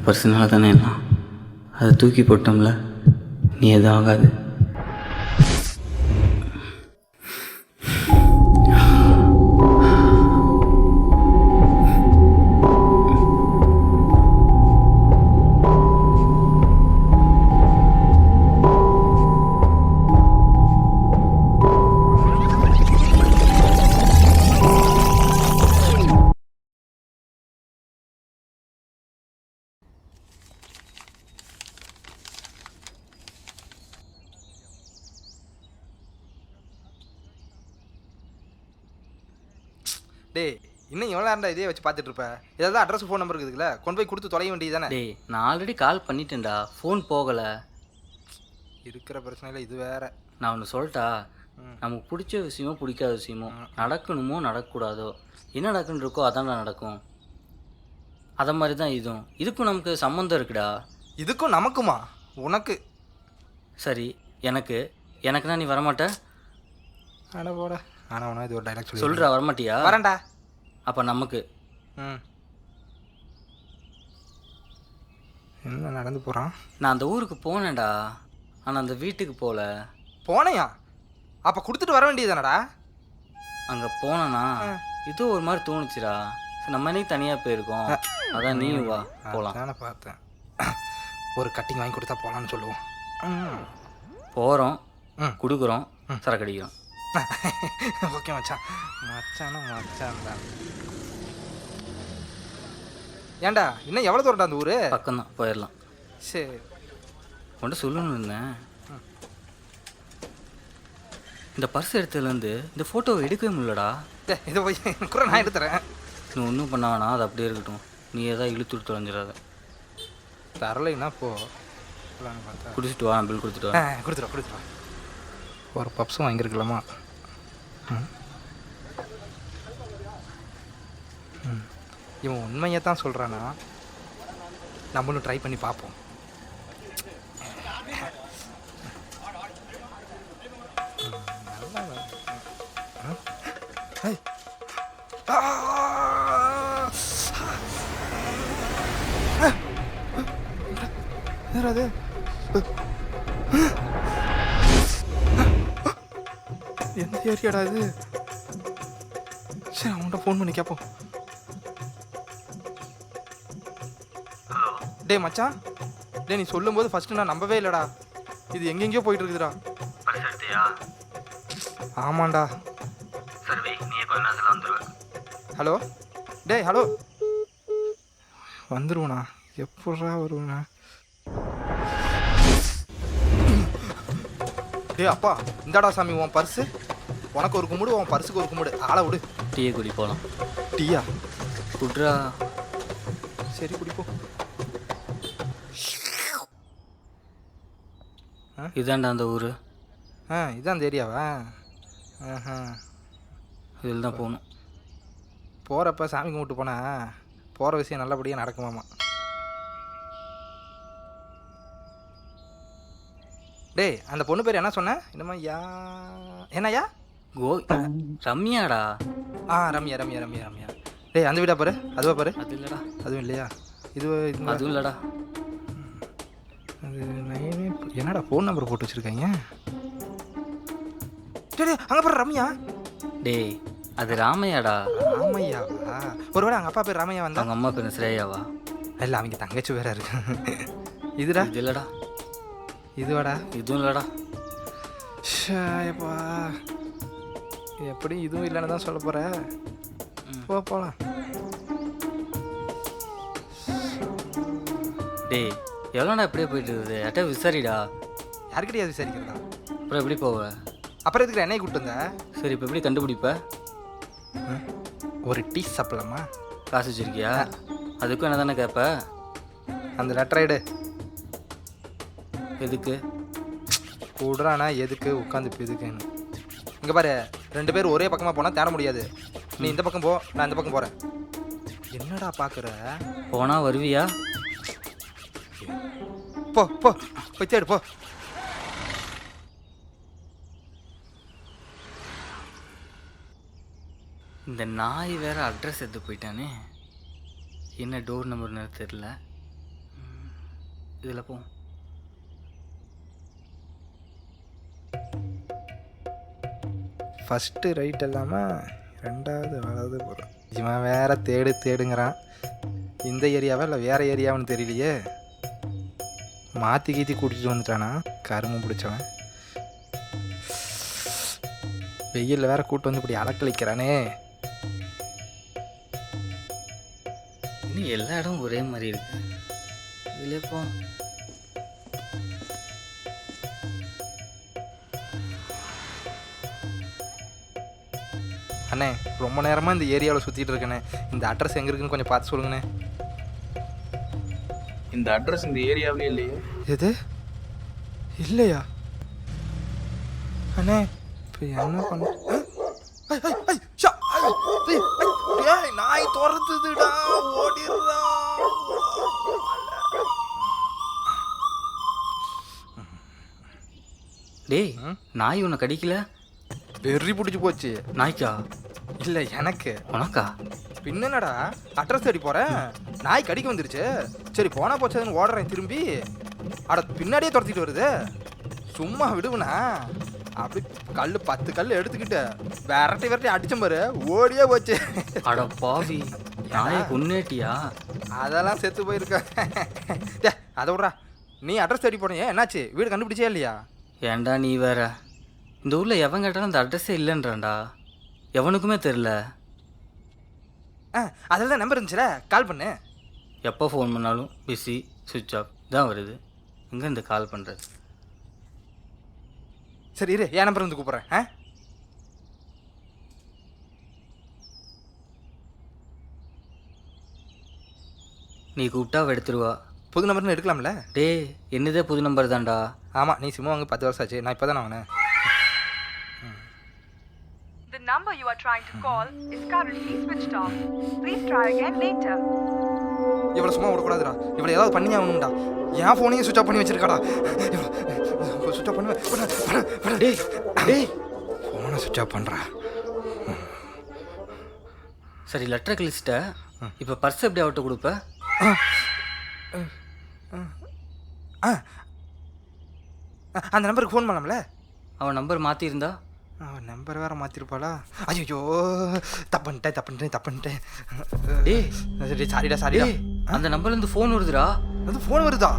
பர்சனால தானே நான் அதை தூக்கி போட்டோம்ல, நீ எதுவும் ஆகாது. டேய், இன்னும் எவ்வளோ நேரம்டா இதே வச்சு பார்த்துட்டு இருப்ப? ஏதாவது அட்ரஸ் ஃபோன் நம்பர் இருக்குதுல்ல, கொண்டு போய் கொடுத்து தொலைய வேண்டியது தானே? டேய், நான் ஆல்ரெடி கால் பண்ணிட்டேன்டா, ஃபோன் போகலை. இருக்கிற பிரச்சனையில் இது வேற. நான் ஒன்று சொல்லிட்டா, நமக்கு பிடிச்ச விஷயமோ பிடிக்காத விஷயமோ நடக்கணுமோ நடக்கக்கூடாதோ, என்ன நடக்குன்னு இருக்கோ அதான் நடக்கும். அதை மாதிரி தான் இதுக்கும் நமக்கு சம்மந்தம் இருக்குடா. இதுக்கும் நமக்குமா? உனக்கு சரி, எனக்குன்னா நீ வரமாட்ட? ஆனால் போட. ஆனால் உனக்கு இது ஒரு டைலாக் சொல்கிறா, வரமாட்டியா? வரேன்டா. அப்போ நமக்கு என்ன நடந்து போகிறான்? நான் அந்த ஊருக்கு போனேன்டா, ஆனால் அந்த வீட்டுக்கு போகல. போனையா? அப்போ கொடுத்துட்டு வர வேண்டியது தானடா? அங்கே போனேன்னா இது ஒரு மாதிரி தோணுச்சுடா. நம்ம இன்னைக்கு தனியாக போயிருக்கோம், அதான் நீ வா போகலாம். தானே பார்த்தேன். ஒரு கட்டிங் வாங்கி கொடுத்தா போகலான்னு சொல்லுவோம். போகிறோம், கொடுக்குறோம், சரக்கு அடிக்கிறோம். ஓகே மச்சான். மச்சான் தான். ஏன்டா இன்னும் எவ்வளோ தூரம்டா அந்த ஊர்? பக்கம்தான், போயிடலாம். சரி, கொண்டு சொல்லணும்னு இருந்தேன். இந்த பர்ஸ் எடுத்ததுலேருந்து இந்த ஃபோட்டோவை எடுக்கவே முடியலடா. இதை போய் கூட நான் எடுத்துறேன். நீ ஒன்றும் பண்ண வேணாம், அது அப்படியே இருக்கட்டும். நீ எதாவது இழுத்து தொலைஞ்சிடாத. தரலைன்னா போ. குடிச்சிட்டு வா, பில் கொடுத்துட்டு வா. கொடுத்துருவா. ஒரு பப்ஸும் வாங்கியிருக்கலாமா? இவன் உண்மையை தான் சொல்கிறானா? நம்மளும் ட்ரை பண்ணி பார்ப்போம். அது எந்த ஏரியாடா இது? சரி, அவன்கிட்ட ஃபோன் பண்ணி கேட்போம். டே மச்சான், டே நீ சொல்லும்போது ஃபஸ்ட்டு நான் நம்பவே இல்லைடா. இது எங்கெங்கேயோ போயிட்டு இருக்குதுடா. ஆமாண்டா. ஹலோ டே, ஹலோ. வந்துருவண்ணா. எப்படா வருவண்ணா? டே அப்பா, இந்தாடா சாமி உன் பர்ஸு. உனக்கு ஒரு கும்பிடு, உன் பர்ஸுக்கு ஒரு கும்பிடு. ஆளை விடு. டீயை குடி போகலாம். டீயா? குட்ரா. சரி, குடிப்போம். இதாண்டா அந்த ஊர். இதான் அந்த ஏரியாவா? இதில் தான் போகணும். போகிறப்ப சாமி கும்பிட்டு போனா போகிற விஷயம் நல்லபடியாக நடக்குமாமா. டேய், அந்த பொண்ணு பேர் என்ன சொன்ன? என்னம்மா என்னய்யா? ரம்யாடா. ரம்யா. டேய், அந்த வீடா பாரு. அதுவா பாரு. அது இல்லைடா. அதுவும் இல்லையா? அதுவும் இல்லைடா. அது என்னடா ஃபோன் நம்பர் போட்டு வச்சுருக்காங்க? டேய், அங்கே பாரு ரம்யா. டேய், அது ராமையாடா. ராமையாவா? ஒருவேளை அவங்க அப்பா பேர் ராமையா வந்தா? அவங்க அம்மா பேர் ஸ்ரேயாவா? இல்லை, அவங்க தங்கச்சி வேற இருக்கு. இதுடா? இது இல்லைடா. இதுவாடா? இதுவும் இல்லைடா. ஷாயப்பா, எப்படி இதுவும் இல்லைன்னு தான் சொல்ல போகிற? போகலாம். டேய், எவ்வளோடா எப்படியே போயிட்டு இருக்குது? யார்கிட்ட விசாரிடா. யாருக்கிட்டே விசாரிக்கிறதா? அப்புறம் எப்படி போவ? அப்புறம் எதுக்கு என்னையை கூப்பிட்டு வந்த? சரி, இப்போ எப்படி கண்டுபிடிப்ப? ஒரு டீ சாப்பிடலாமா? காசு வச்சிருக்கியா? அதுக்கும் என்ன தானே கேட்ப? அந்த லெட்டர் எடு. எதுக்கு? கூடுறானா எதுக்கு? உட்காந்து இப்போ எதுக்குன்னு. இங்கே பாரு, 2 பேர் ஒரே பக்கமாக போனால் தேட முடியாது. நீ இந்த பக்கம் போ, நான் இந்த பக்கம் போகிறேன். என்னடா பார்க்குற? போனால் வருவியா? போய் தேடு போ. இந்த நாய் வேறு அட்ரஸ் எடுத்து போயிட்டானே. என்ன டோர் நம்பர்னு தெரில. இதில் போ. ஃபஸ்ட்டு ரைட் இல்லாமல் ரெண்டாவது வலது போகிறோம். இவன் வேற தேடுங்கிறான். இந்த ஏரியாவா இல்லை வேறு ஏரியாவுன்னு தெரியலையே. மாற்றி கீத்தி கூட்டிகிட்டு வந்துட்டானா கரும்பு பிடிச்சவன். வெயிலில் வேற கூட்டு வந்து இப்படி அலக்களிக்கிறானே. இன்னும் எல்லா இடமும் ஒரே மாதிரி இருக்கு. இதில் போ. அண்ணே ரொம்ப நேரமாக இந்த ஏரியாவில் சுற்றிட்டு இருக்கேண்ணே. இந்த அட்ரஸ் எங்கே இருக்குன்னு கொஞ்சம் பார்த்து சொல்லுங்கண்ணே. இந்த அட்ரஸ் இந்த ஏரியாவிலே இல்லையே. எது இல்லையா அண்ணே? இப்போ என்ன பண்ண? நாய் துரத்துதுடா, ஓடிடுறா. டேய், நாய் உன்னை கடிக்கல? வெறி பிடிச்சி போச்சு. நாய்க்கா? இல்லை எனக்கு. உனக்கா? பின்னடா அட்ரஸ் தேடி போகிறேன், நாய் கடிக்க வந்துருச்சு. சரி போனா போச்சதுன்னு ஓடுறேன் திரும்பி. அட பின்னாடியே துரத்திட்டு வருது. சும்மா விடுவனா? அப்படி கல் 10 கல் எடுத்துக்கிட்டு விரட்டி அடிச்சம் பாரு, ஓடியே போச்சு. அட பாவி, நாயை கொன்னேட்டியா? அதெல்லாம் செத்து போயிருக்க. அதை விட்றா, நீ அட்ரஸ் தேடி போனியே, என்னாச்சு? வீடு கண்டுபிடிச்சே இல்லையா? ஏன்டா நீ வேற. இந்த ஊரில் எவன் கேட்டாலும் அந்த அட்ரஸே இல்லைன்றான்டா. எவனுக்குமே தெரில. அதில் தான் நம்பர் இருந்துச்சுல, கால் பண்ணு. எப்போ ஃபோன் பண்ணாலும் பிஸி, சுவிட்ச் ஆஃப் தான் வருது. எங்கே இந்த கால் பண்ணுறது? சரி இரு, என் நம்பர் வந்து கூப்பிட்றேன். நீ கூப்பிட்டா அவ எடுத்துருவா. புது நம்பர்னு எடுக்கலாம்ல? டேய், என்னதே புது நம்பர் தான்டா. ஆமாம், நீ சிம்மு வாங்க 10 வருஷம் ஆச்சு. நான் இப்போ தான் வாங்கினேன். The number you are trying to call is currently switched off. Please try again later. இவ்வளோ சும்மா விடக்கூடாதுடா. இவ்வளோ ஏதாவது பண்ணி ஆகணும்டா. என் ஃபோனையும் சுவிட்ச் ஆஃப் பண்ணி வச்சிருக்காடா. சுவிட்ச் ஆஃப் பண்ணுவேன். டேய் டேய், ஃபோனை சுவிட்ச் ஆஃப் பண்ணுறா. சரி லெட்டரை கிழிச்சிட்ட. இப்போ பர்ஸ் எப்படி அவட்ட கொடுப்ப? அந்த நம்பருக்கு ஃபோன் பண்ணலாம்ல? அவன் நம்பர் மாற்றிருந்தா? அவன் நம்பர் வேறு மாற்றிருப்பாளா? ஐயோ, தப்புன்ட்டேன். டேய் சாரிடா. அந்த நம்பர்லேருந்து ஃபோன் வருதுடா. அது ஃபோன் வருதா?